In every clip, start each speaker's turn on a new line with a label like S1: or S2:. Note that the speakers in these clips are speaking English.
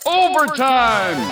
S1: Overtime!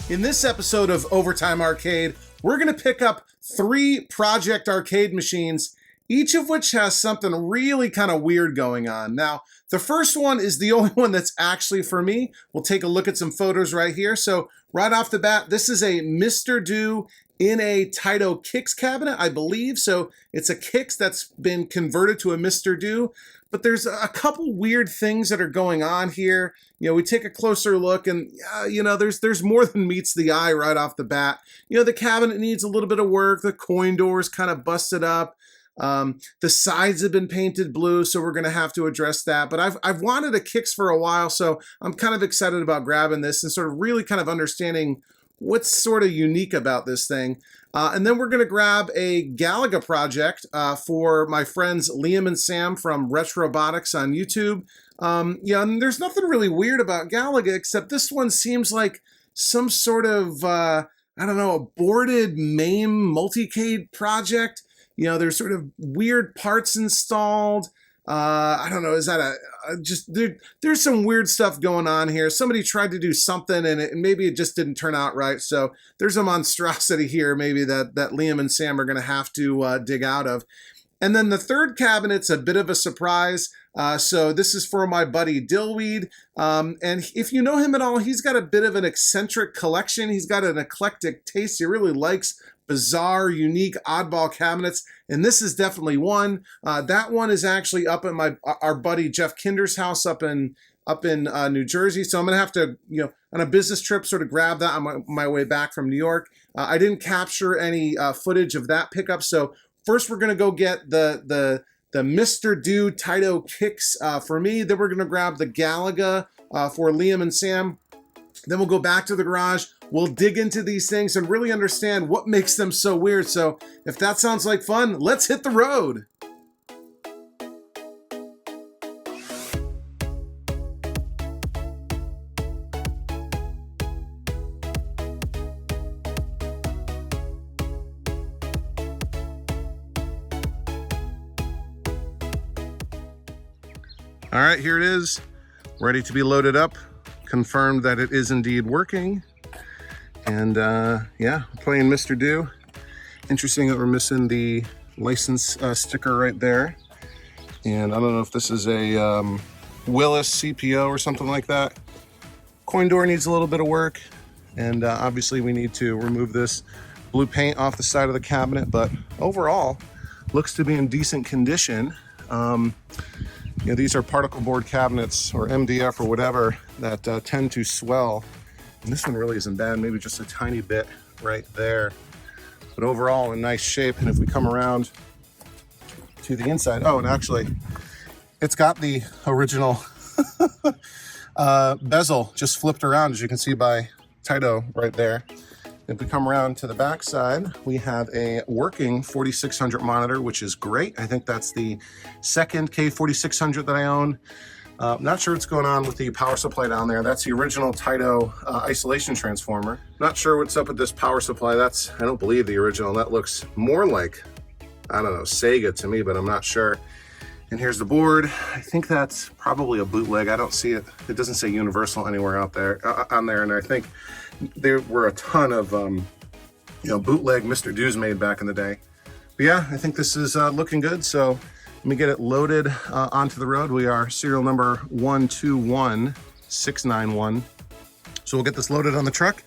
S2: In this episode of Overtime Arcade, we're going to pick up 3 Project Arcade machines, each of which has something really kind of weird going on. Now, the first one is the only one that's actually for me. We'll take a look at some photos right here. So right off the bat, this is a Mr. Do in a Taito Kicks cabinet, I believe. So it's a Kicks that's been converted to a Mr. Do. But there's a couple weird things that are going on here. You know, we take a closer look and, there's more than meets the eye right off the bat. You know, the cabinet needs a little bit of work. The coin door is kind of busted up. The sides have been painted blue, so we're going to have to address that. But I've wanted a Kicks for a while, so I'm kind of excited about grabbing this and sort of really kind of understanding what's sort of unique about this thing. And then we're going to grab a Galaga project for my friends Liam and Sam from Retrobotics on YouTube. And there's nothing really weird about Galaga, except this one seems like some sort of, aborted MAME multicade project. You know, there's sort of weird parts installed. Is that there's some weird stuff going on here. Somebody tried to do something and maybe it just didn't turn out right. So there's a monstrosity here maybe that Liam and Sam are going to have to dig out of. And then the third cabinet's a bit of a surprise. So this is for my buddy Dillweed. And if you know him at all, he's got a bit of an eccentric collection. He's got an eclectic taste. He really likes bizarre, unique, oddball cabinets, and this is definitely one. That one is actually up at our buddy Jeff Kinder's house up in New Jersey. So I'm gonna have to, on a business trip, sort of grab that on my way back from New York. I didn't capture any footage of that pickup, so first we're gonna go get the Mr. Do Taito Kicks for me. Then we're gonna grab the Galaga for Liam and Sam. Then we'll go back to the garage. We'll dig into these things and really understand what makes them so weird. So if that sounds like fun, let's hit the road. All right, here it is, ready to be loaded up. Confirmed that it is indeed working. And playing Mr. Do. Interesting that we're missing the license sticker right there. And I don't know if this is a Willis CPO or something like that. Coin door needs a little bit of work. And obviously we need to remove this blue paint off the side of the cabinet. But overall, looks to be in decent condition. These are particle board cabinets or MDF or whatever that tend to swell. And this one really isn't bad, maybe just a tiny bit right there. But overall in nice shape. And if we come around to the inside, and actually it's got the original bezel just flipped around, as you can see by Taito right there. If we come around to the back side, we have a working 4600 monitor, which is great. I think that's the second K4600 that I own. Not sure what's going on with the power supply down there. That's the original Taito isolation transformer. Not sure what's up with this power supply. I don't believe the original. That looks more like, Sega to me, but I'm not sure. And here's the board. I think that's probably a bootleg. I don't see it. It doesn't say Universal anywhere out there on there. And I think there were a ton of, bootleg Mr. Do's made back in the day. But yeah, I think this is looking good. So let me get it loaded onto the road. We are serial number 121691. So we'll get this loaded on the truck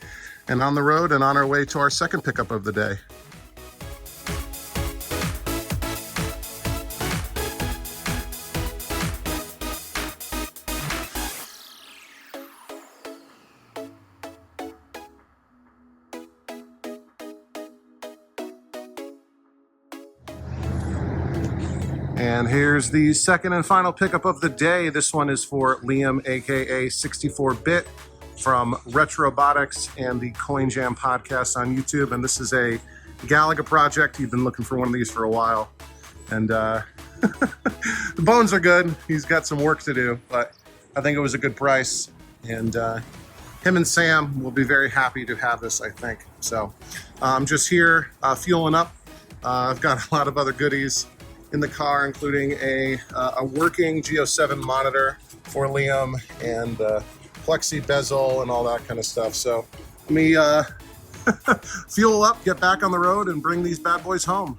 S2: and on the road and on our way to our second pickup of the day. And here's the second and final pickup of the day. This one is for Liam, aka 64-Bit from Retrobotics and the Coin Jam podcast on YouTube. And this is a Galaga project. He's been looking for one of these for a while. And the bones are good. He's got some work to do, but I think it was a good price. And him and Sam will be very happy to have this, I think. So I'm just here fueling up. I've got a lot of other goodies in the car, including a working Geo7 monitor for Liam and plexi bezel and all that kind of stuff. So let me fuel up, get back on the road, and bring these bad boys home.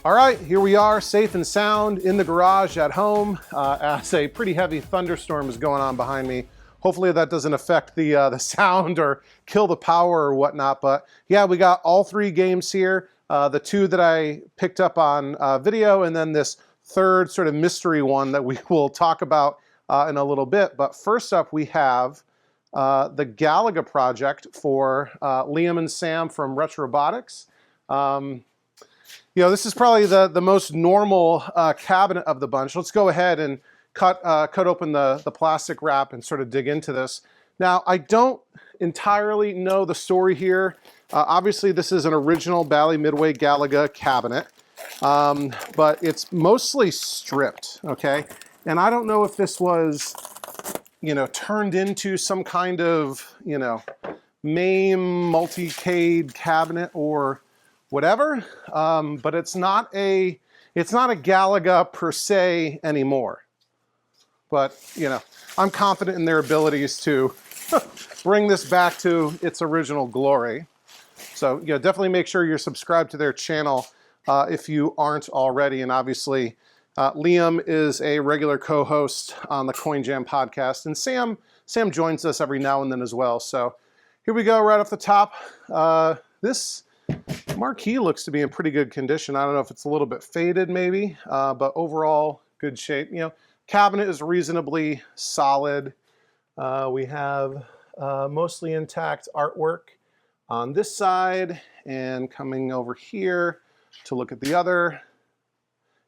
S2: All right, here we are, safe and sound in the garage at home as a pretty heavy thunderstorm is going on behind me. Hopefully that doesn't affect the sound or kill the power or whatnot. But yeah, we got all 3 games here. The 2 that I picked up on video, and then this third sort of mystery one that we will talk about in a little bit. But first up, we have the Galaga project for Liam and Sam from Retro Robotics. You know, this is probably the most normal cabinet of the bunch. Let's go ahead and cut open the plastic wrap and sort of dig into this. Now, I don't entirely know the story here. Obviously, this is an original Bally Midway Galaga cabinet, but it's mostly stripped, okay? And I don't know if this was, you know, turned into some kind of, you know, MAME multi-cade cabinet or whatever, but it's not a Galaga per se anymore. But, you know, I'm confident in their abilities to bring this back to its original glory. So, you know, definitely make sure you're subscribed to their channel if you aren't already. And obviously, Liam is a regular co-host on the Coin Jam podcast, and Sam joins us every now and then as well. So here we go, right off the top. This marquee looks to be in pretty good condition. I don't know if it's a little bit faded maybe, but overall good shape. You know, cabinet is reasonably solid. We have mostly intact artwork on this side, and coming over here to look at the other.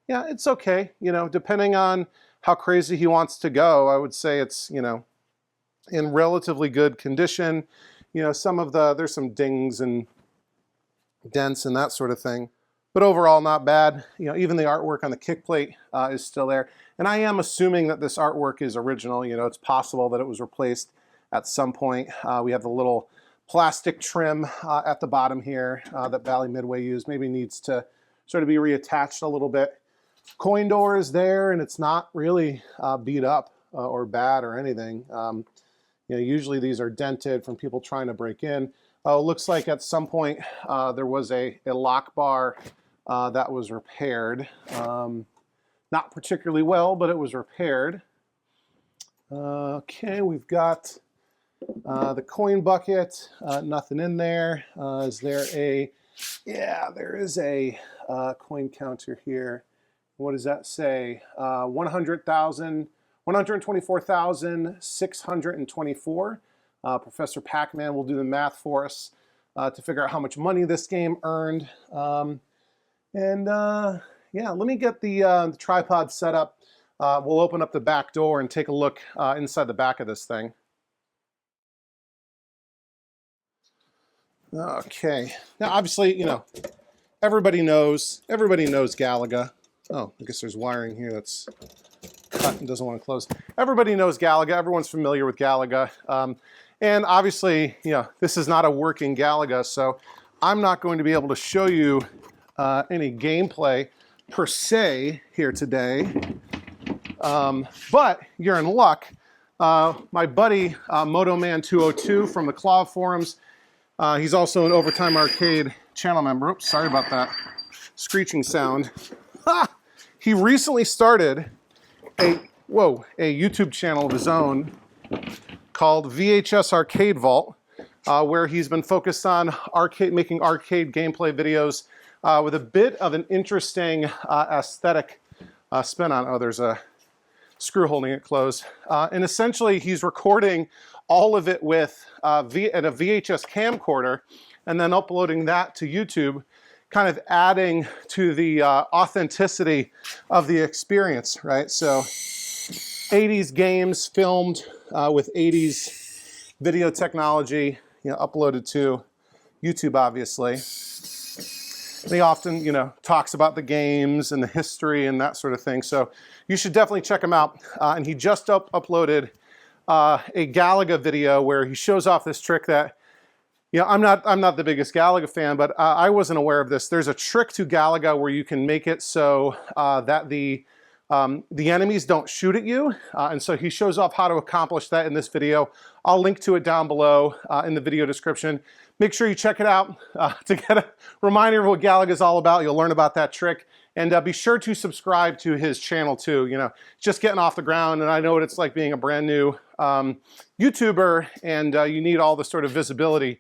S2: Yeah, it's okay. You know, depending on how crazy he wants to go, I would say it's, you know, in relatively good condition. You know, there's some dings and dents and that sort of thing, but overall not bad. You know, even the artwork on the kick plate is still there, and I am assuming that this artwork is original. You know, it's possible that it was replaced at some point. We have the little plastic trim at the bottom here that Bally Midway used. Maybe needs to sort of be reattached a little bit. Coin door is there, and it's not really beat up or bad or anything. You know, usually these are dented from people trying to break in. Looks like at some point there was a lock bar that was repaired. Not particularly well, but it was repaired. Okay, we've got the coin bucket, nothing in there. Is there a, yeah, there is a coin counter here. What does that say? 124,624. Professor Pac-Man will do the math for us to figure out how much money this game earned. Yeah, let me get the tripod set up. We'll open up the back door and take a look inside the back of this thing. Okay, now obviously, you know, everybody knows Galaga. Oh, I guess there's wiring here that's cut and doesn't want to close. Everybody knows Galaga. Everyone's familiar with Galaga. And obviously, you know, this is not a working Galaga, so I'm not going to be able to show you any gameplay per se here today. But you're in luck. My buddy, MotoMan202 from the Claw forums, he's also an Overtime Arcade channel member. Oops, sorry about that screeching sound. He recently started a YouTube channel of his own called VHS Arcade Vault, where he's been focused on making arcade gameplay videos with a bit of an interesting aesthetic spin on. Oh, there's a screw holding it closed. And essentially, he's recording all of it with a VHS camcorder and then uploading that to YouTube, kind of adding to the authenticity of the experience, right? So 80s games filmed with 80s video technology, uploaded to YouTube, obviously. And he often, talks about the games and the history and that sort of thing. So you should definitely check him out. And he just uploaded a Galaga video where he shows off this trick that, I'm not the biggest Galaga fan, but I wasn't aware of this. There's a trick to Galaga where you can make it so that the enemies don't shoot at you. And so he shows off how to accomplish that in this video. I'll link to it down below in the video description. Make sure you check it out to get a reminder of what Galaga is all about. You'll learn about that trick. And be sure to subscribe to his channel too. Just getting off the ground, and I know what it's like being a brand new YouTuber, and you need all the sort of visibility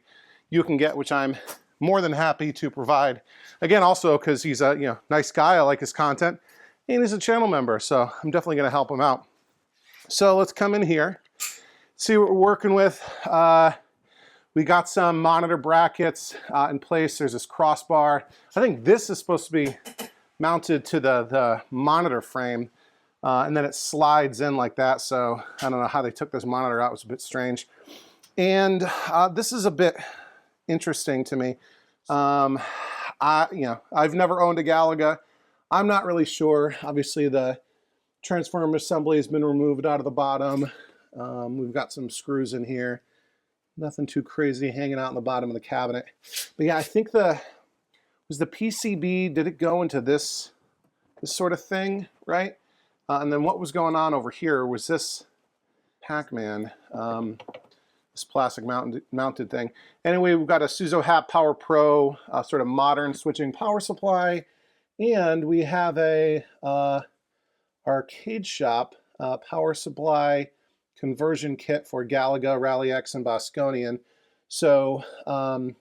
S2: you can get, which I'm more than happy to provide. Again, also because he's a nice guy, I like his content, and he's a channel member, so I'm definitely going to help him out. So let's come in here, see what we're working with. We got some monitor brackets in place. There's this crossbar. I think this is supposed to be mounted to the monitor frame, and then it slides in like that. So I don't know how they took this monitor out. It was a bit strange. And this is a bit interesting to me. I've never owned a Galaga. I'm not really sure. Obviously the transformer assembly has been removed out of the bottom. We've got some screws in here. Nothing too crazy hanging out in the bottom of the cabinet. But yeah, I think was the PCB, did it go into this sort of thing, right? And then what was going on over here was this Pac-Man, this plastic mounted thing. Anyway, we've got a Suzo Hap Power Pro, sort of modern switching power supply, and we have a arcade shop power supply conversion kit for Galaga, Rally X, and Bosconian. So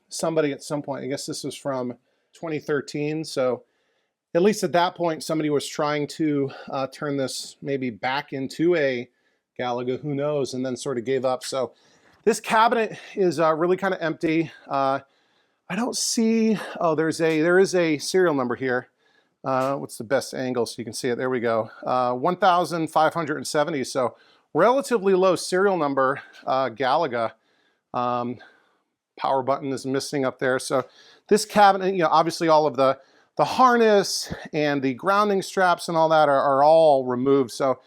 S2: somebody at some point, I guess this was from 2013, so at least at that point somebody was trying to turn this maybe back into a Galaga, who knows, and then sort of gave up. So this cabinet is really kind of empty. I don't see, oh, there is a serial number here. What's the best angle so you can see it? There we go. 1570, so relatively low serial number Galaga. Power button is missing up there. So this cabinet, obviously all of the harness and the grounding straps and all that are all removed. So,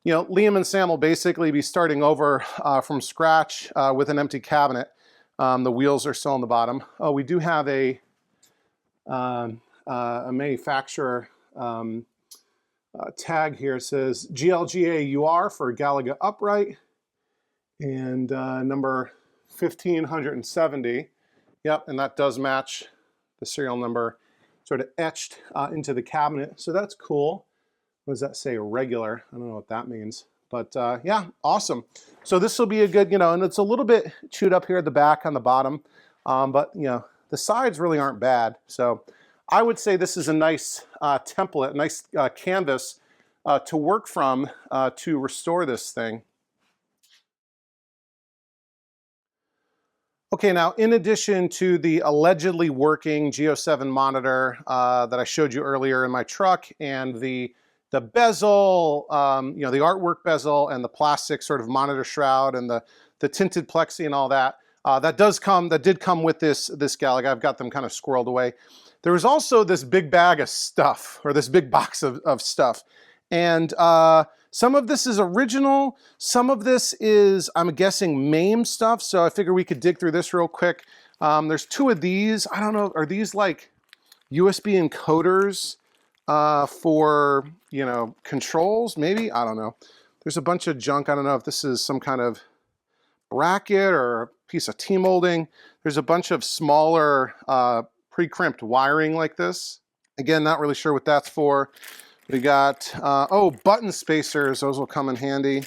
S2: Liam and Sam will basically be starting over from scratch with an empty cabinet. The wheels are still on the bottom. Oh, we do have a manufacturer tag here. It says GLGA UR for Galaga upright, and number 1570. Yep, and that does match the serial number sort of etched into the cabinet. So that's cool. What does that say? Regular. I don't know what that means. But yeah, awesome. So this will be a good, and it's a little bit chewed up here at the back on the bottom. But, the sides really aren't bad. So I would say this is a nice template, nice canvas to work from to restore this thing. Okay, now in addition to the allegedly working G07 monitor that I showed you earlier in my truck, and the bezel, the artwork bezel, and the plastic sort of monitor shroud, and the tinted plexi and all that, that did come with this Galaga. I've got them kind of squirreled away. There was also this big bag of stuff, or this big box of stuff, and some of this is original, some of this is, I'm guessing, MAME stuff, so I figure we could dig through this real quick. There's two of these. I don't know, are these like USB encoders for, controls, maybe? I don't know. There's a bunch of junk. I don't know if this is some kind of bracket or a piece of T-molding. There's a bunch of smaller pre-crimped wiring like this. Again, not really sure what that's for. We got, button spacers. Those will come in handy.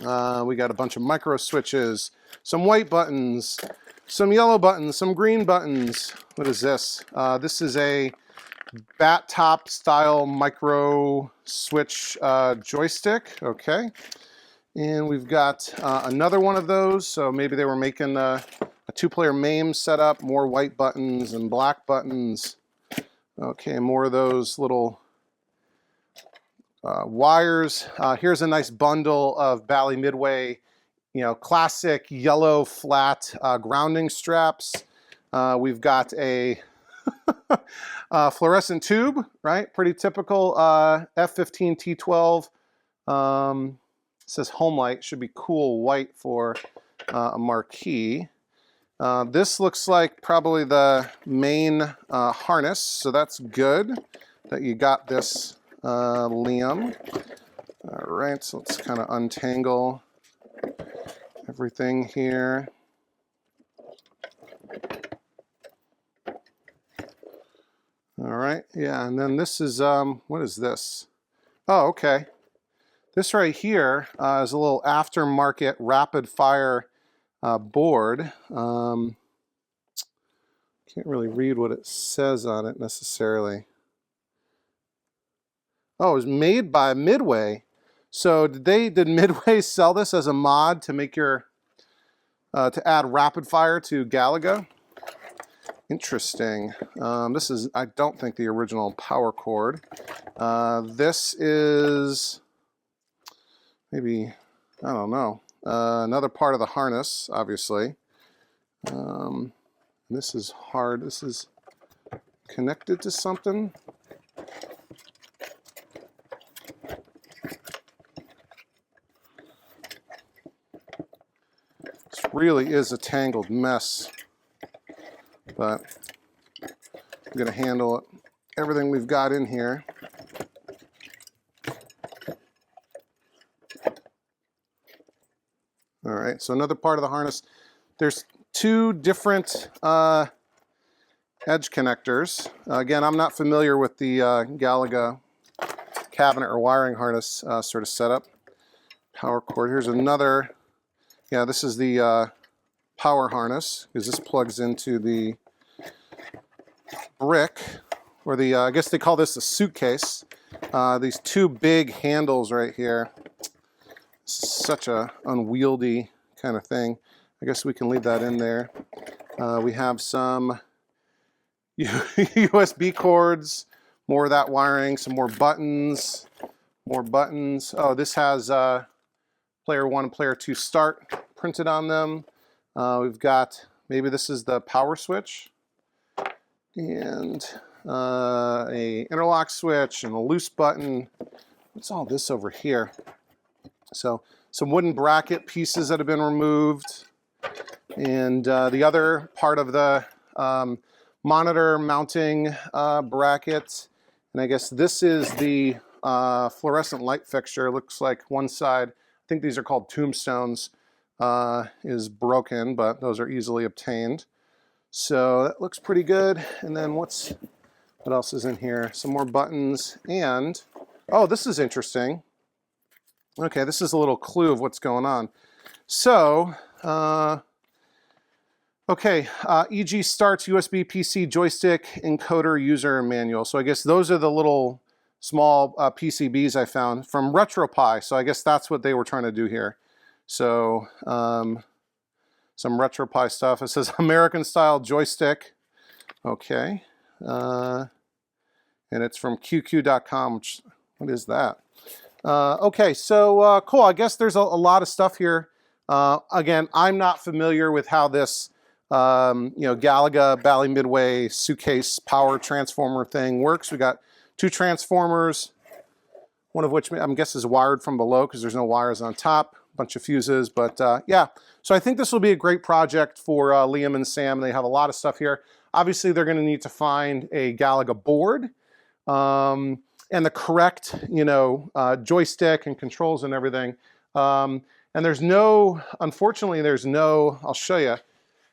S2: We got a bunch of micro switches, some white buttons, some yellow buttons, some green buttons. What is this? This is a bat top style micro switch joystick. Okay. And we've got another one of those. So maybe they were making a two-player MAME setup, more white buttons and black buttons. Okay, more of those little wires. Here's a nice bundle of Bally Midway, classic yellow flat grounding straps. We've got a fluorescent tube, right? Pretty typical F15 T12. It says home light, should be cool white for a marquee. This looks like probably the main harness, so that's good that you got this, Liam. All right, so let's kind of untangle everything here. All right, yeah, and then this is, what is this? Oh, okay. This right here is a little aftermarket rapid fire board. Can't really read what it says on it necessarily. Oh, it was made by Midway. So did Midway sell this as a mod to make your to add rapid fire to Galaga? Interesting. This is, I don't think, the original power cord. This is maybe, I don't know, another part of the harness, obviously. This is hard. This is connected to something. This really is a tangled mess, but I'm going to handle it. Everything we've got in here. All right, so another part of the harness. There's two different edge connectors. Again, I'm not familiar with the Galaga cabinet or wiring harness sort of setup. Power cord. Here's another. Yeah, this is the power harness, because this plugs into the brick, or the, I guess they call this a suitcase. These two big handles right here. This is such a unwieldy kind of thing. I guess we can leave that in there. We have some USB cords, more of that wiring, some more buttons, more buttons. Oh, this has player 1 and player 2 start printed on them. We've got, maybe this is the power switch, and a interlock switch and a loose button. What's all this over here? So some wooden bracket pieces that have been removed, and the other part of the monitor mounting bracket. And I guess this is the fluorescent light fixture. Looks like one side, I think these are called tombstones, is broken, but those are easily obtained. So that looks pretty good. And then what else is in here? Some more buttons, and oh, this is interesting. Okay, this is a little clue of what's going on. So, okay, EG starts USB PC joystick encoder user manual. So I guess those are the little small PCBs I found from RetroPie. So I guess that's what they were trying to do here. So some RetroPie stuff. It says American style joystick. Okay, and it's from QQ.com. What is that? Okay, so cool. I guess there's a lot of stuff here. Again, I'm not familiar with how this, Galaga Bally Midway suitcase power transformer thing works. We got two transformers, one of which I guess is wired from below because there's no wires on top. A bunch of fuses, but yeah. So I think this will be a great project for Liam and Sam. They have a lot of stuff here. Obviously, they're going to need to find a Galaga board. And the correct, joystick and controls and everything. And there's no, unfortunately, there's no, I'll show you.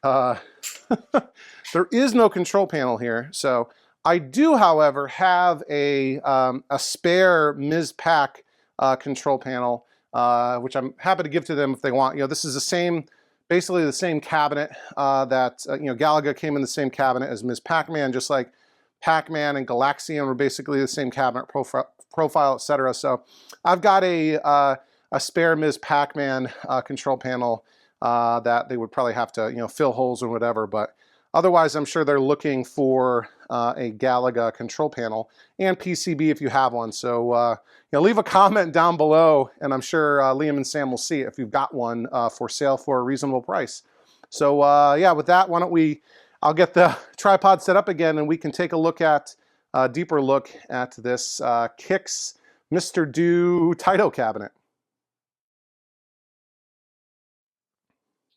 S2: There is no control panel here. So I do, however, have a spare Ms. Pack control panel, which I'm happy to give to them if they want. This is the same, basically the same cabinet that, Galaga came in the same cabinet as Ms. Pac-Man, just like Pac-Man and Galaxian were basically the same cabinet profile, etc. So I've got a spare Ms. Pac-Man control panel that they would probably have to fill holes or whatever. But Otherwise, I'm sure they're looking for a Galaga control panel and PCB if you have one. So leave a comment down below, and I'm sure Liam and Sam will see it if you've got one for sale for a reasonable price. So yeah, with that, I'll get the tripod set up again, and we can take a deeper look at this Kix Mr. Do Taito cabinet.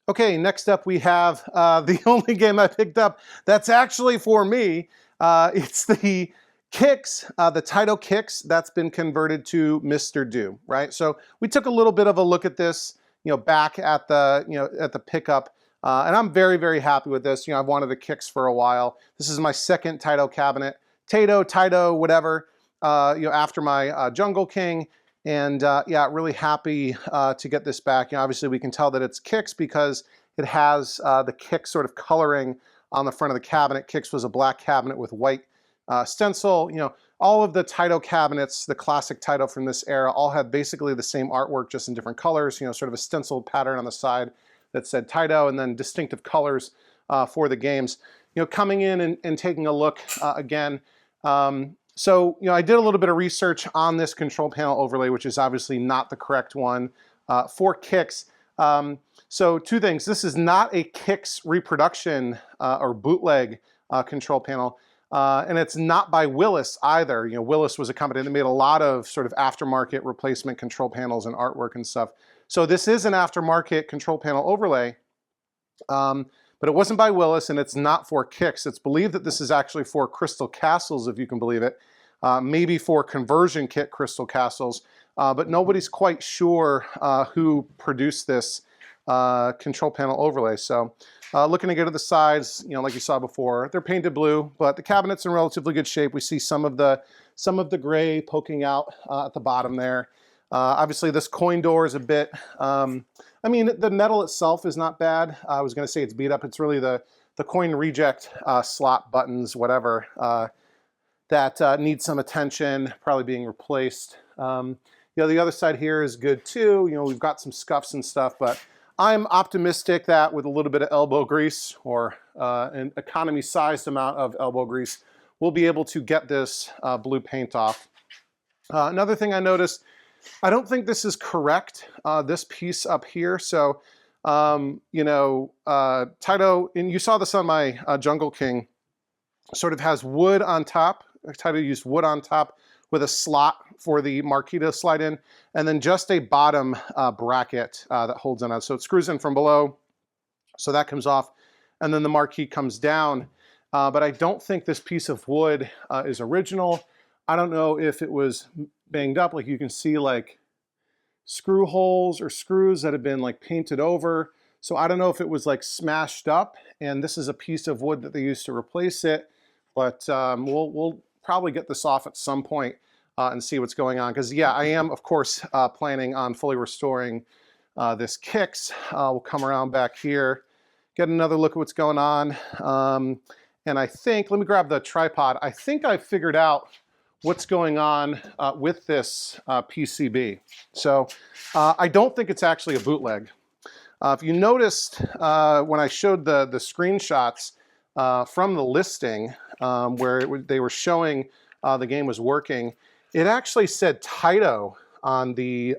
S2: Okay, next up we have the only game I picked up that's actually for me. It's the Kix, the Taito Kix that's been converted to Mr. Do, right? So we took a little bit of a look at this, back at the pickup, and I'm very, very happy with this. I've wanted a Kix for a while. This is my second Taito cabinet, Taito, whatever. After my Jungle King. And yeah, really happy to get this back. Obviously we can tell that it's Kix because it has the Kix sort of coloring on the front of the cabinet. Kix was a black cabinet with white stencil. All of the Taito cabinets, the classic Taito from this era, all had basically the same artwork, just in different colors. Sort of a stenciled pattern on the side that said Taito, and then distinctive colors for the games. Coming in and taking a look again. So, I did a little bit of research on this control panel overlay, which is obviously not the correct one for Kix. So two things. This is not a Kix reproduction or bootleg control panel, and it's not by Willis either. Willis was a company that made a lot of sort of aftermarket replacement control panels and artwork and stuff. So this is an aftermarket control panel overlay. But it wasn't by Willis, and it's not for Kix. It's believed that this is actually for Crystal Castles, if you can believe it. Maybe for conversion kit Crystal Castles, but nobody's quite sure who produced this control panel overlay. So looking to get to the sides, like you saw before, they're painted blue, but the cabinet's in relatively good shape. We see some of the gray poking out at the bottom there. Obviously this coin door is a bit, I mean, the metal itself is not bad. I was going to say it's beat up. It's really the coin reject slot buttons, whatever, that need some attention, probably being replaced. The other side here is good too. We've got some scuffs and stuff, but I'm optimistic that with a little bit of elbow grease or an economy-sized amount of elbow grease, we'll be able to get this blue paint off. Another thing I noticed, I don't think this is correct, this piece up here. So, Taito, and you saw this on my Jungle King, sort of has wood on top. Taito used wood on top with a slot for the marquee to slide in, and then just a bottom bracket that holds it on. So it screws in from below, so that comes off, and then the marquee comes down. But I don't think this piece of wood is original. I don't know if it was banged up. Like you can see like screw holes or screws that have been like painted over. So I don't know if it was like smashed up and this is a piece of wood that they used to replace it. But we'll probably get this off at some point and see what's going on. Because yeah, I am of course planning on fully restoring this Kix. We'll come around back here, get another look at what's going on. And I think, let me grab the tripod. I think I figured out what's going on with this PCB. So I don't think it's actually a bootleg. If you noticed when I showed the screenshots from the listing where they were showing the game was working, it actually said Taito on the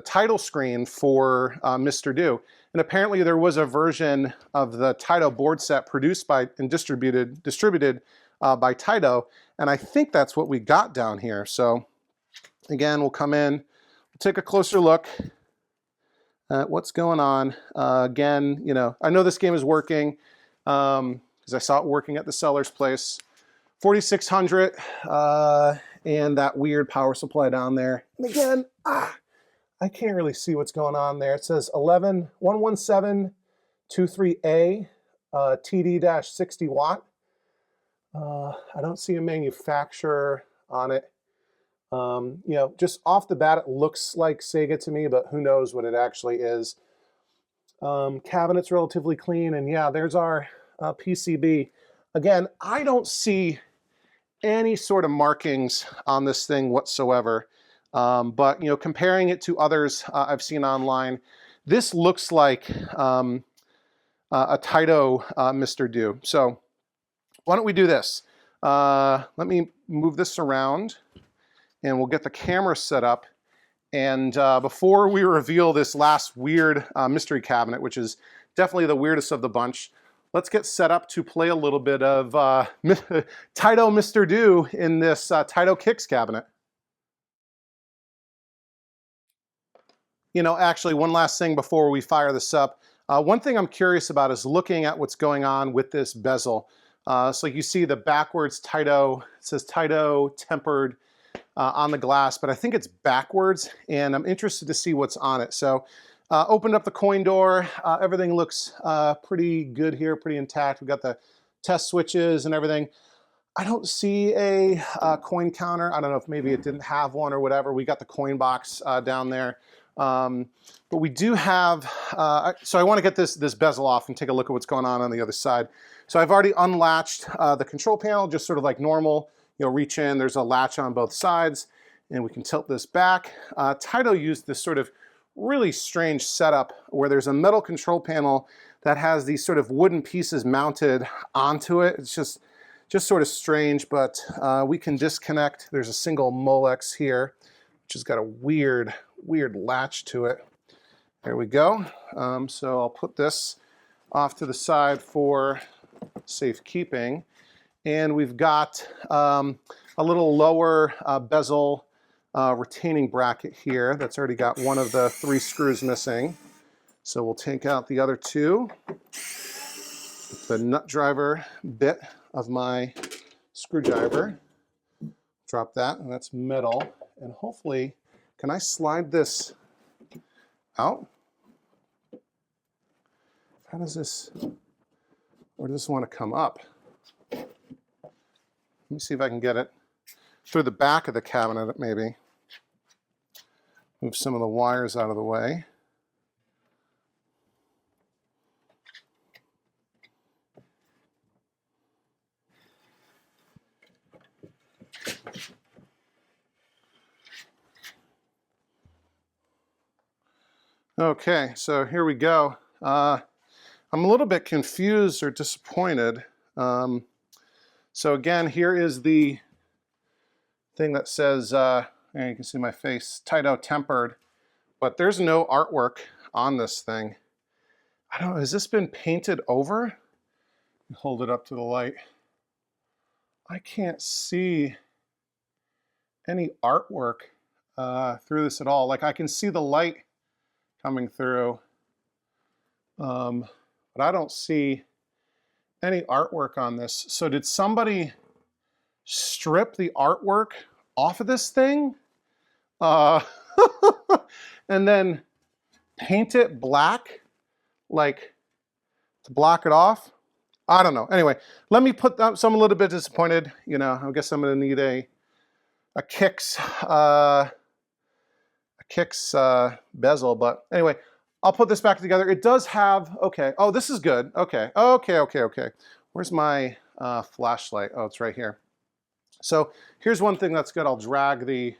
S2: title screen for Mr. Do. And apparently there was a version of the Taito board set produced by and distributed by Taito, and I think that's what we got down here. So again, we'll come in, we'll take a closer look at what's going on. Again, I know this game is working because I saw it working at the seller's place. 4600 and that weird power supply down there. And again, I can't really see what's going on there. It says 11723A TD-60 watt. I don't see a manufacturer on it. Just off the bat, it looks like Sega to me, but who knows what it actually is. Cabinet's relatively clean, and yeah, there's our PCB. Again, I don't see any sort of markings on this thing whatsoever. But comparing it to others I've seen online, this looks like a Taito Mr. Do. So why don't we do this? Let me move this around and we'll get the camera set up. And before we reveal this last weird mystery cabinet, which is definitely the weirdest of the bunch, let's get set up to play a little bit of Taito Mr. Do in this Taito Kicks cabinet. You know, actually, one last thing before we fire this up. One thing I'm curious about is looking at what's going on with this bezel. So you see the backwards Taito, it says Taito tempered on the glass, but I think it's backwards, and I'm interested to see what's on it. So opened up the coin door. Everything looks pretty good here, pretty intact. We've got the test switches and everything. I don't see a coin counter. I don't know if maybe it didn't have one or whatever. We got the coin box down there. But we do have, so I want to get this bezel off and take a look at what's going on the other side. So I've already unlatched the control panel, just sort of like normal. You know, reach in, there's a latch on both sides, and we can tilt this back. Taito used this sort of really strange setup where there's a metal control panel that has these sort of wooden pieces mounted onto it. It's just sort of strange, but we can disconnect. There's a single Molex here, which has got a weird latch to it. There we go. So I'll put this off to the side for safekeeping. And we've got a little lower bezel retaining bracket here that's already got one of the 3 screws missing. So we'll take out the other 2. The nut driver bit of my screwdriver. Drop that, and that's metal. And hopefully, can I slide this out? How does this, or does this want to come up? Let me see if I can get it through the back of the cabinet, maybe. Move some of the wires out of the way. Okay, so here we go. I'm a little bit confused or disappointed. So again, here is the thing that says, there you can see my face, Taito tempered, but there's no artwork on this thing. I don't know, has this been painted over? Hold it up to the light. I can't see any artwork through this at all. Like I can see the light coming through, but I don't see any artwork on this. So did somebody strip the artwork off of this thing and then paint it black, like to block it off? I don't know. Anyway, let me put that, so I'm a little bit disappointed. You know, I guess I'm gonna need a Kicks bezel, but anyway, I'll put this back together. It does have, okay, oh, this is good. Okay. Where's my flashlight? Oh, it's right here. So here's one thing that's good. I'll drag the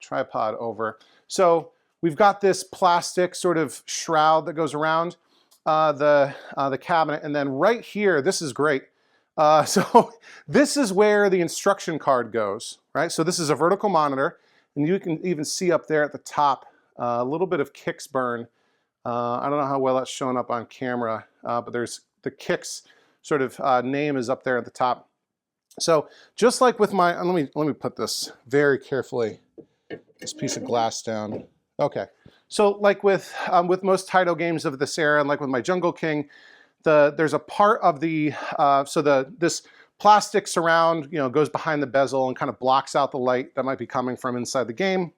S2: tripod over. So we've got this plastic sort of shroud that goes around the cabinet, and then right here, this is great. So this is where the instruction card goes, right? So this is a vertical monitor, and you can even see up there at the top a little bit of Kicks burn. I don't know how well that's showing up on camera, but there's the Kicks sort of name is up there at the top. So just like with my, let me put this very carefully, this piece of glass down. Okay, so like with most Taito games of this era, and like with my Jungle King, there's a part of the this plastic surround, you know, goes behind the bezel and kind of blocks out the light that might be coming from inside the game.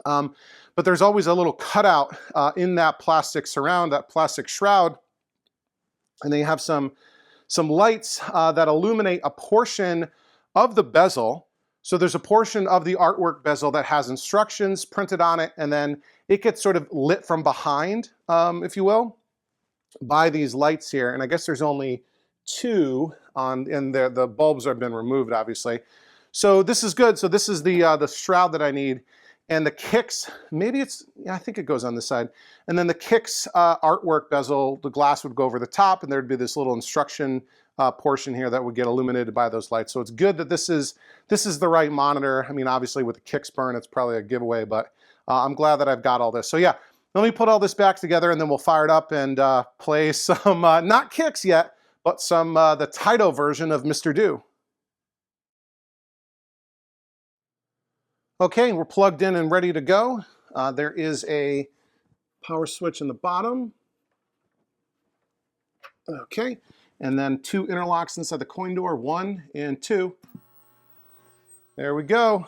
S2: But there's always a little cutout in that plastic surround, that plastic shroud, and then you have some lights that illuminate a portion of the bezel. So there's a portion of the artwork bezel that has instructions printed on it, and then it gets sort of lit from behind, if you will, by these lights here. And I guess there's only 2 on, and the bulbs have been removed, obviously. So this is good. So this is the shroud that I need. And the kicks, maybe it's, yeah, I think it goes on this side. And then the kicks artwork bezel, the glass would go over the top, and there'd be this little instruction portion here that would get illuminated by those lights. So it's good that this is the right monitor. I mean, obviously with the kicks burn, it's probably a giveaway, but I'm glad that I've got all this. So yeah, let me put all this back together and then we'll fire it up and play some, not kicks yet, but some the Taito version of Mr. Do. Okay, we're plugged in and ready to go. There is a power switch in the bottom. Okay, and then 2 interlocks inside the coin door, 1 and 2. There we go.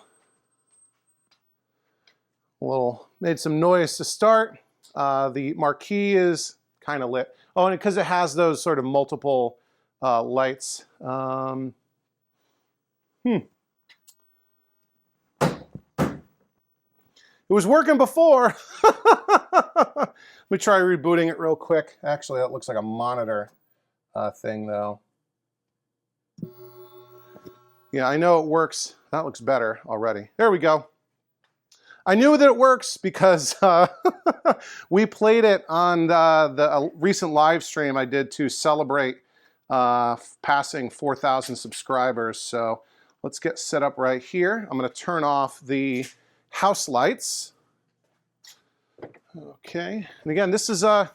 S2: Made some noise to start. The marquee is kind of lit. Oh, and because it has those sort of multiple lights. It was working before. Let me try rebooting it real quick. Actually, that looks like a monitor thing though. Yeah, I know it works. That looks better already. There we go. I knew that it works because we played it on the recent live stream I did to celebrate passing 4,000 subscribers. So let's get set up right here. I'm going to turn off the house lights. Okay, and again, this is a,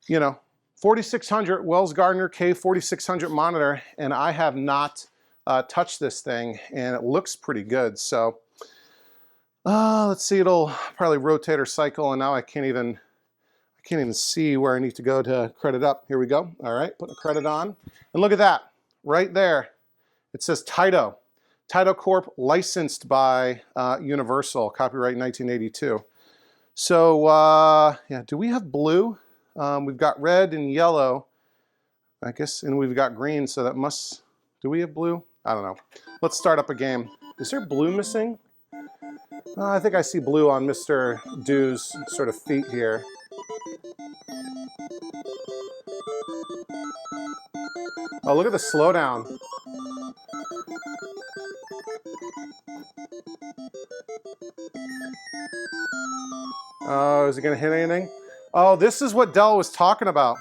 S2: 4600 Wells Gardner K4600 monitor, and I have not touched this thing, and it looks pretty good. So let's see, it'll probably rotate or cycle, and now I can't even see where I need to go to credit up. Here we go. All right, put the credit on, and look at that right there. It says Taito. Taito Corp, licensed by Universal, copyright 1982. So, yeah, do we have blue? We've got red and yellow, I guess, and we've got green, so that must, do we have blue? I don't know. Let's start up a game. Is there blue missing? I think I see blue on Mr. Do's sort of feet here. Oh, look at the slowdown. Oh, is it going to hit anything? Oh, this is what Dell was talking about.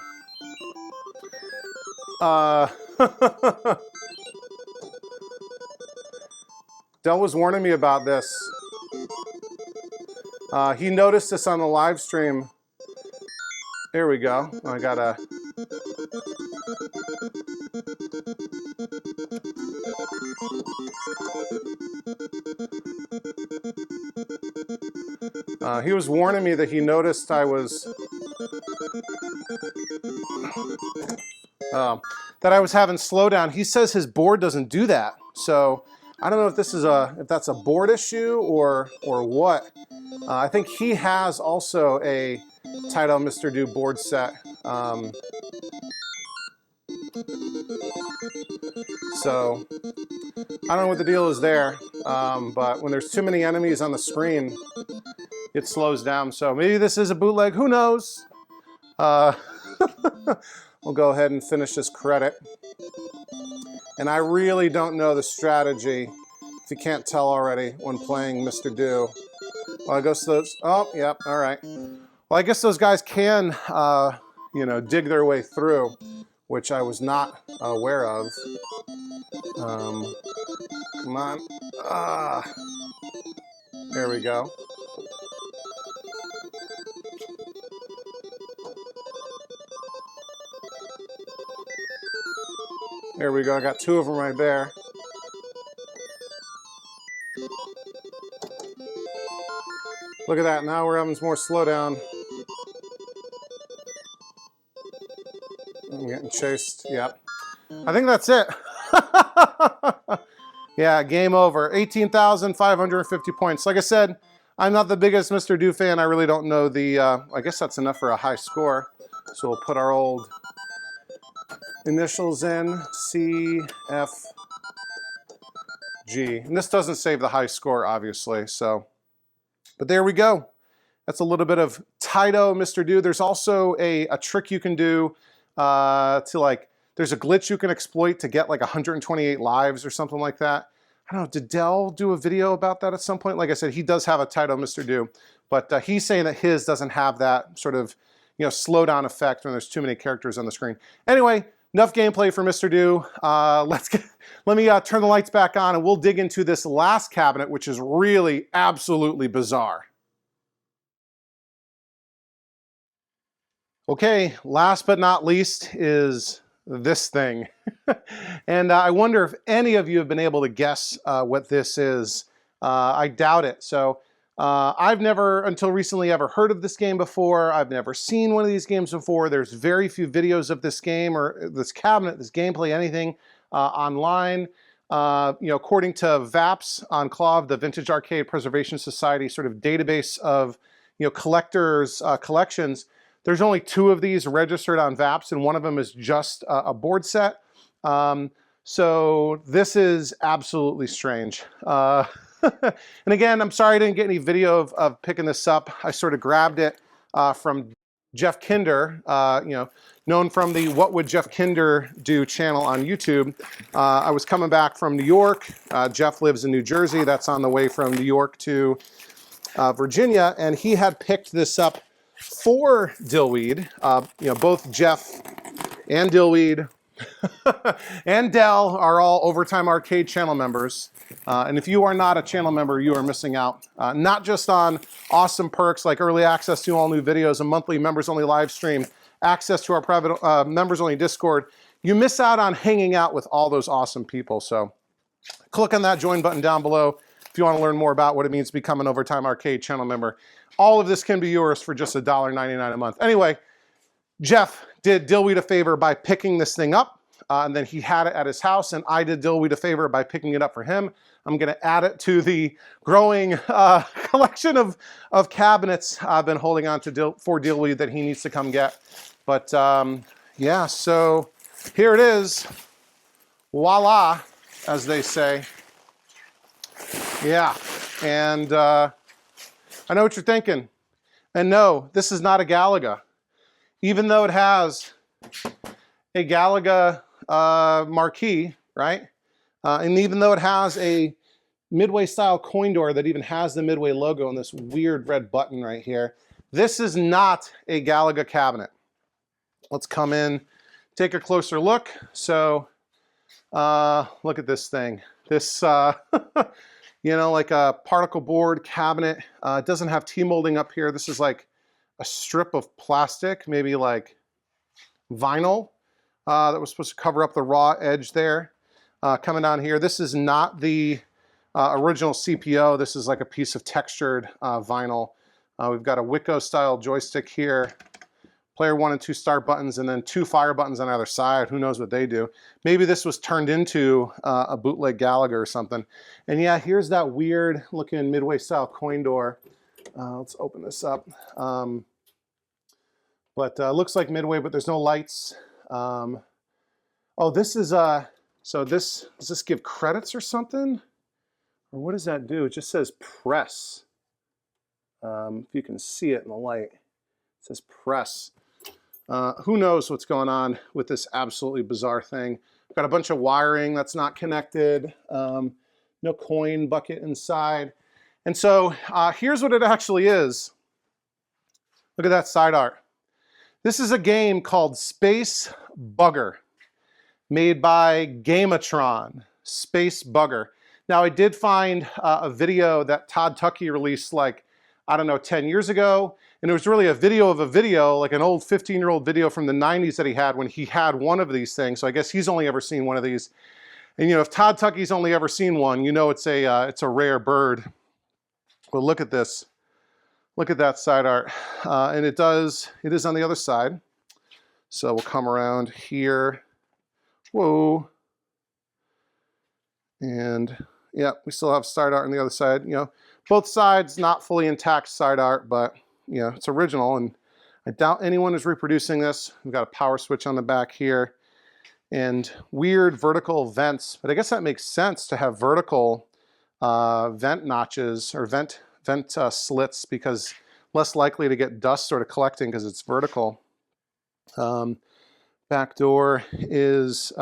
S2: Dell was warning me about this. He noticed this on the live stream. There we go. I got a... he was warning me that he noticed I was... that I was having slowdown. He says his board doesn't do that. So I don't know if this is if that's a board issue or what. I think he has also a Taito Mr. Do board set. So I don't know what the deal is there, but when there's too many enemies on the screen, it slows down. So maybe this is a bootleg, who knows? We'll go ahead and finish this credit. And I really don't know the strategy, if you can't tell already, when playing Mr. Do. Well, I guess those, oh, yep, all right. Well, I guess those guys can, dig their way through, which I was not aware of. Come on. There we go. There we go. I got 2 of them right there. Look at that. Now we're having some more slowdown. I'm getting chased. Yep. I think that's it. Yeah, game over. 18,550 points. Like I said, I'm not the biggest Mr. Do fan. I really don't know the... I guess that's enough for a high score. So we'll put our old initials in. C, F, G. And this doesn't save the high score, obviously. So, but there we go. That's a little bit of Taito Mr. Do. There's also a trick you can do there's a glitch you can exploit to get like 128 lives or something like that. I don't know, did Dell do a video about that at some point? Like I said, he does have a title, Mr. Do, but he's saying that his doesn't have that sort of, you know, slowdown effect when there's too many characters on the screen. Anyway, enough gameplay for Mr. Do. Let me turn the lights back on and we'll dig into this last cabinet, which is really absolutely bizarre. Okay, last but not least is this thing. And I wonder if any of you have been able to guess what this is. I doubt it. So I've never, until recently, ever heard of this game before. I've never seen one of these games before. There's very few videos of this game or this cabinet, this gameplay, anything online. You know, according to VAPS Enclave, the Vintage Arcade Preservation Society sort of database of, you know, collectors' collections, there's only 2 of these registered on VAPS, and one of them is just a board set. So this is absolutely strange. And again, I'm sorry I didn't get any video of picking this up. I sort of grabbed it from Jeff Kinder, you know, known from the What Would Jeff Kinder Do channel on YouTube. I was coming back from New York. Jeff lives in New Jersey. That's on the way from New York to Virginia, and he had picked this up for Dillweed. You know, both Jeff and Dillweed and Dell are all Overtime Arcade channel members. And if you are not a channel member, you are missing out. Not just on awesome perks like early access to all new videos, a monthly members-only live stream, access to our private members-only Discord. You miss out on hanging out with all those awesome people. So click on that join button down below if you want to learn more about what it means to become an Overtime Arcade channel member. All of this can be yours for just $1.99 a month. Anyway, Jeff did Dillweed a favor by picking this thing up, and then he had it at his house, and I did Dillweed a favor by picking it up for him. I'm going to add it to the growing collection of cabinets I've been holding on to for Dillweed that he needs to come get. But yeah, so here it is. Voila, as they say. Yeah, and I know what you're thinking. And no, this is not a Galaga. Even though it has a Galaga marquee, right? And even though it has a Midway style coin door that even has the Midway logo and this weird red button right here, this is not a Galaga cabinet. Let's come in, take a closer look. So look at this thing. This, you know, like a particle board cabinet. It doesn't have T-molding up here. This is like a strip of plastic, maybe like vinyl that was supposed to cover up the raw edge there. Coming down here, this is not the original CPO. This is like a piece of textured vinyl. We've got a Wicco style joystick here. Player 1 and 2 start buttons, and then 2 fire buttons on either side. Who knows what they do? Maybe this was turned into a bootleg Galaga or something. And yeah, here's that weird looking Midway style coin door. Let's open this up. Looks like Midway, but there's no lights. Oh, this is, so does this give credits or something? Or what does that do? It just says press. If you can see it in the light, it says press. Who knows what's going on with this absolutely bizarre thing. I've got a bunch of wiring that's not connected. No coin bucket inside. And so here's what it actually is. Look at that side art. This is a game called Space Bugger, made by Gamatron. Space Bugger. Now I did find a video that Todd Tuckey released like, I don't know, 10 years ago. And it was really a video of a video, like an old 15-year-old video from the 90s that he had when he had one of these things. So I guess he's only ever seen one of these. And you know, if Todd Tuckey's only ever seen one, you know it's a rare bird. Well, look at this. Look at that side art. And it is on the other side. So we'll come around here. Whoa. And yeah, we still have side art on the other side. You know, both sides not fully intact side art, but you know, it's original, and I doubt anyone is reproducing this. We've got a power switch on the back here and weird vertical vents, but I guess that makes sense to have vertical vent notches or vent slits, because less likely to get dust sort of collecting because it's vertical. Back door is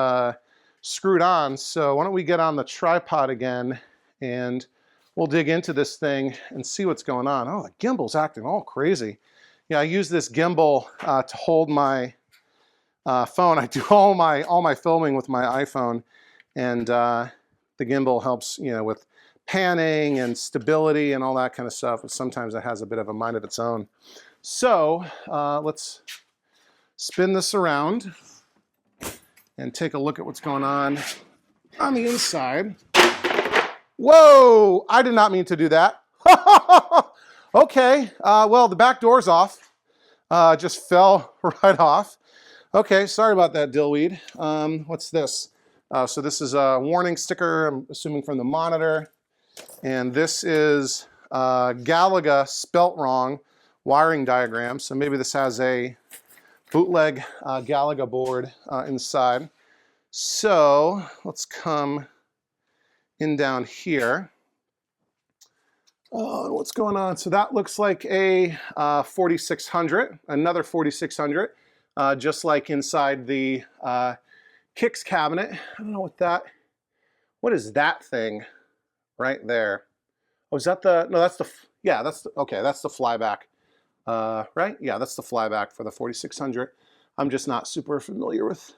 S2: screwed on. So why don't we get on the tripod again and we'll dig into this thing and see what's going on. Oh, the gimbal's acting all crazy. Yeah, I use this gimbal to hold my phone. I do all my filming with my iPhone, and the gimbal helps, you know, with panning and stability and all that kind of stuff. But sometimes it has a bit of a mind of its own. So let's spin this around and take a look at what's going on the inside. Whoa! I did not mean to do that. Okay, well, the back door's off. Just fell right off. Okay, sorry about that, Dillweed. What's this? So this is a warning sticker, I'm assuming from the monitor. And this is Galaga spelt wrong wiring diagram. So maybe this has a bootleg Galaga board inside. So let's come in down here. What's going on? So that looks like a 4600, another 4600, just like inside the Kicks cabinet. I don't know what is that thing right there? Oh, is that the, no, that's the, yeah, that's the, okay, that's the flyback, right? Yeah, that's the flyback for the 4600. I'm just not super familiar with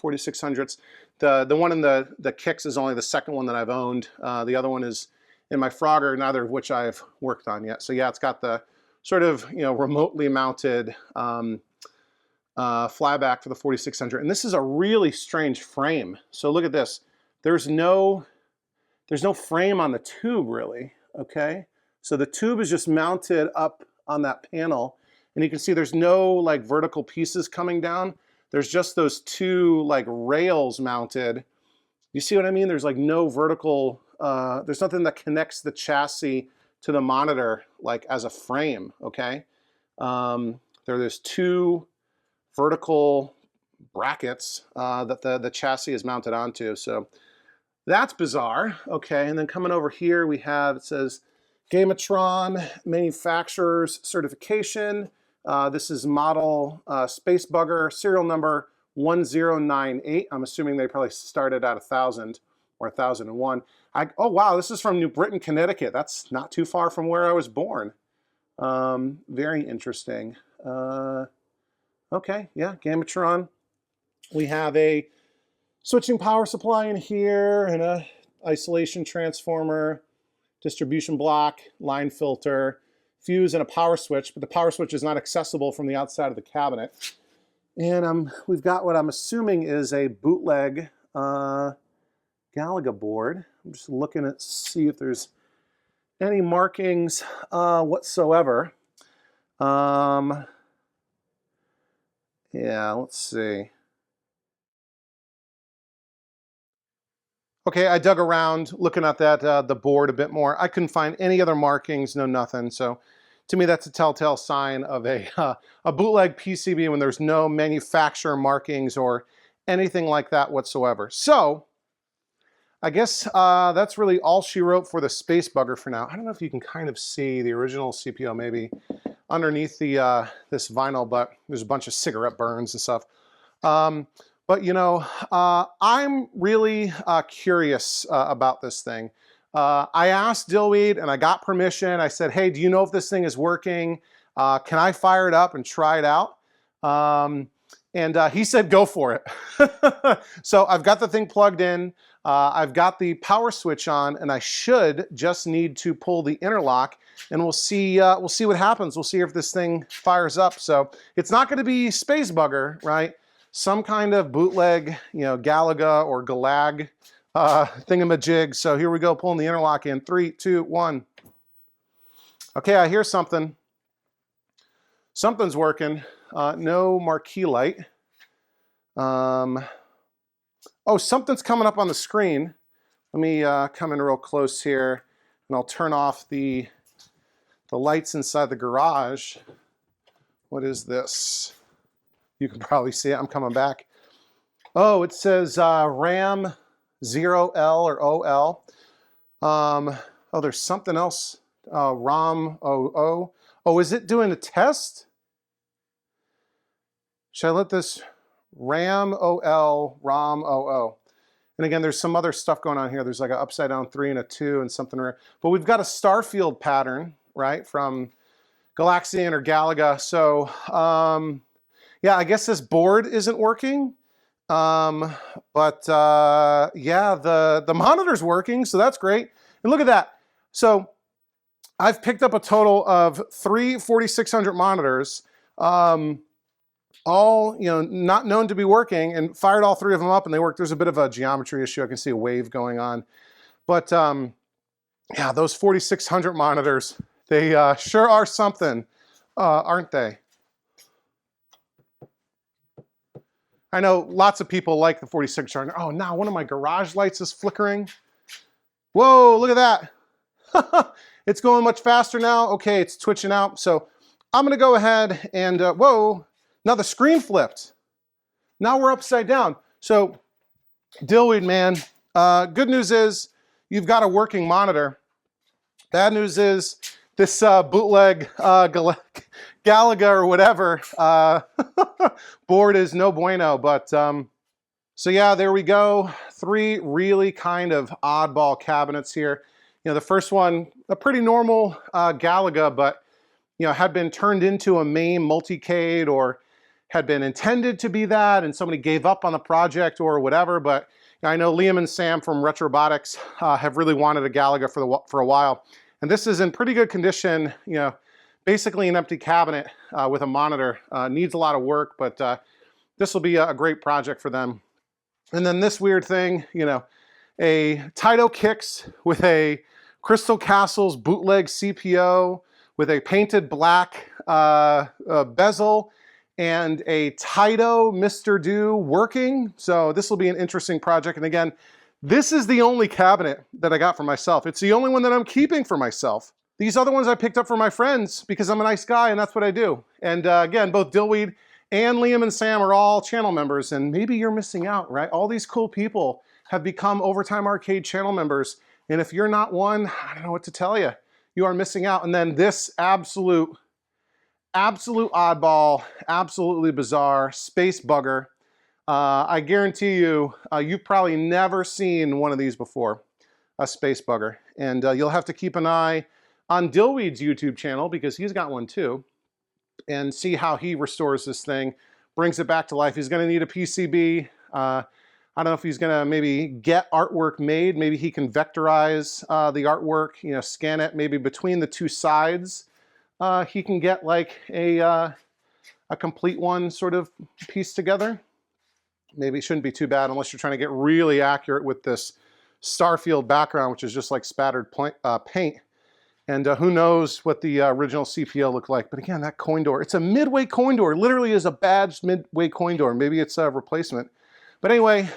S2: 4600s. The one in the Kicks is only the second one that I've owned. The other one is in my Frogger, neither of which I've worked on yet. So yeah, it's got the sort of, you know, remotely mounted flyback for the 4600. And this is a really strange frame. So look at this. There's no frame on the tube really, okay? So the tube is just mounted up on that panel, and you can see there's no like vertical pieces coming down. There's just those two like rails mounted. You see what I mean? There's like no vertical, there's nothing that connects the chassis to the monitor like as a frame, okay? There's two vertical brackets that the chassis is mounted onto. So that's bizarre. Okay, and then coming over here we have, it says Gamatron manufacturer's certification. This is model Space Bugger, serial number 1098. I'm assuming they probably started at 1000 or 1001. Oh wow, this is from New Britain, Connecticut. That's not too far from where I was born. Very interesting. Okay, yeah, Gamatron. We have a switching power supply in here and a isolation transformer, distribution block, line filter, fuse, and a power switch, but the power switch is not accessible from the outside of the cabinet. And we've got what I'm assuming is a bootleg Galaga board. I'm just looking to see if there's any markings whatsoever. Yeah, let's see. Okay, I dug around looking at that the board a bit more. I couldn't find any other markings, no nothing. So to me, that's a telltale sign of a bootleg PCB when there's no manufacturer markings or anything like that whatsoever. So I guess that's really all she wrote for the Space Bugger for now. I don't know if you can kind of see the original CPO maybe underneath the this vinyl, but there's a bunch of cigarette burns and stuff. But you know, I'm really curious about this thing. I asked Dillweed and I got permission. I said, hey, do you know if this thing is working? Can I fire it up and try it out? And he said, go for it. So I've got the thing plugged in. I've got the power switch on, and I should just need to pull the interlock, and we'll see what happens. We'll see if this thing fires up. So it's not going to be Space Bugger, right? Some kind of bootleg, you know, Galaga or Galag thingamajig. So here we go, pulling the interlock in. 3, 2, 1. Okay, I hear something. Something's working. No marquee light. Oh, something's coming up on the screen. Let me come in real close here, and I'll turn off the lights inside the garage. What is this? You can probably see it. I'm coming back. Oh, it says RAM 0L or OL. Oh, there's something else. ROM 00. Oh, is it doing a test? Should I let this RAM OL, ROM 00? And again, there's some other stuff going on here. There's like an upside down 3 and a 2 and something rare. But we've got a Starfield pattern, right, from Galaxian or Galaga. So yeah, I guess this board isn't working. Yeah, the monitor's working, so that's great. And look at that. So I've picked up a total of 3 4600 monitors, all, you know, not known to be working, and fired all 3 of them up and they work. There's a bit of a geometry issue. I can see a wave going on. But yeah, those 4600 monitors, they sure are something, aren't they? I know lots of people like the 4600. Oh, now one of my garage lights is flickering. Whoa, look at that. It's going much faster now. Okay, it's twitching out. So I'm gonna go ahead and, whoa, now the screen flipped. Now we're upside down. So Dillweed, man, good news is you've got a working monitor. Bad news is this bootleg Galaga or whatever board is no bueno. But so yeah, there we go. 3 really kind of oddball cabinets here. You know, the first one, a pretty normal Galaga, but you know, had been turned into a MAME multicade, or had been intended to be that, and somebody gave up on the project or whatever. But I know Liam and Sam from Retrobotics have really wanted a Galaga for a while. And this is in pretty good condition, you know, basically an empty cabinet with a monitor. Needs a lot of work, but this will be a great project for them. And then this weird thing, you know, a Taito Kicks with a Crystal Castles bootleg CPO with a painted black bezel, and a Taito Mr. Do working. So this will be an interesting project. And again, this is the only cabinet that I got for myself. It's the only one that I'm keeping for myself. These other ones I picked up for my friends because I'm a nice guy and that's what I do. And again, both Dillweed and Liam and Sam are all channel members, and maybe you're missing out, right? All these cool people have become Overtime Arcade channel members. And if you're not one, I don't know what to tell you. You are missing out. And then this absolute oddball, absolutely bizarre space bugger. I guarantee you, you've probably never seen one of these before, a space bugger. And you'll have to keep an eye on Dillweed's YouTube channel, because he's got one too, and see how he restores this thing, brings it back to life. He's gonna need a PCB. I don't know if he's gonna maybe get artwork made. Maybe he can vectorize the artwork, you know, scan it maybe between the 2 sides. He can get like a complete one sort of pieced together. Maybe it shouldn't be too bad unless you're trying to get really accurate with this Starfield background, which is just like spattered paint. And who knows what the original CPO looked like. But again, that coin door, it's a midway coin door. Literally is a badged midway coin door. Maybe it's a replacement. But anyway,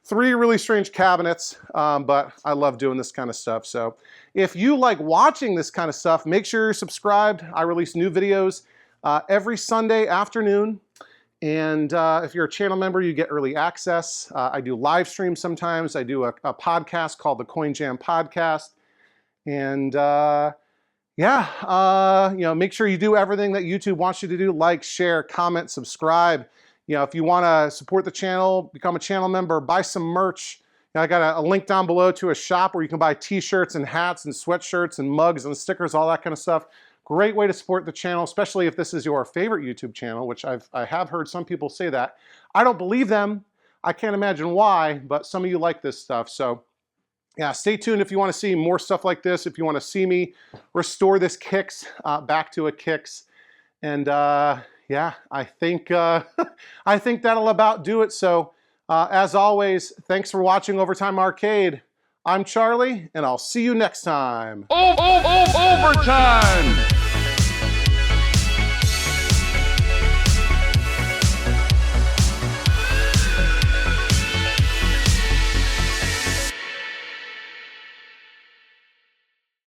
S2: 3 really strange cabinets, but I love doing this kind of stuff. So if you like watching this kind of stuff, make sure you're subscribed. I release new videos every Sunday afternoon. And if you're a channel member, you get early access. I do live streams sometimes. I do a podcast called the Coin Jam Podcast. And yeah, you know, make sure you do everything that YouTube wants you to do. Like, share, comment, subscribe. You know, if you want to support the channel, become a channel member, buy some merch. You know, I got a link down below to a shop where you can buy t-shirts and hats and sweatshirts and mugs and stickers, all that kind of stuff. Great way to support the channel, especially if this is your favorite YouTube channel, which I have heard some people say that. I don't believe them. I can't imagine why, but some of you like this stuff. So yeah, stay tuned if you want to see more stuff like this. If you want to see me restore this Kicks back to a Kicks. And yeah, I think that'll about do it. So as always, thanks for watching Overtime Arcade. I'm Charlie, and I'll see you next time.
S1: Overtime!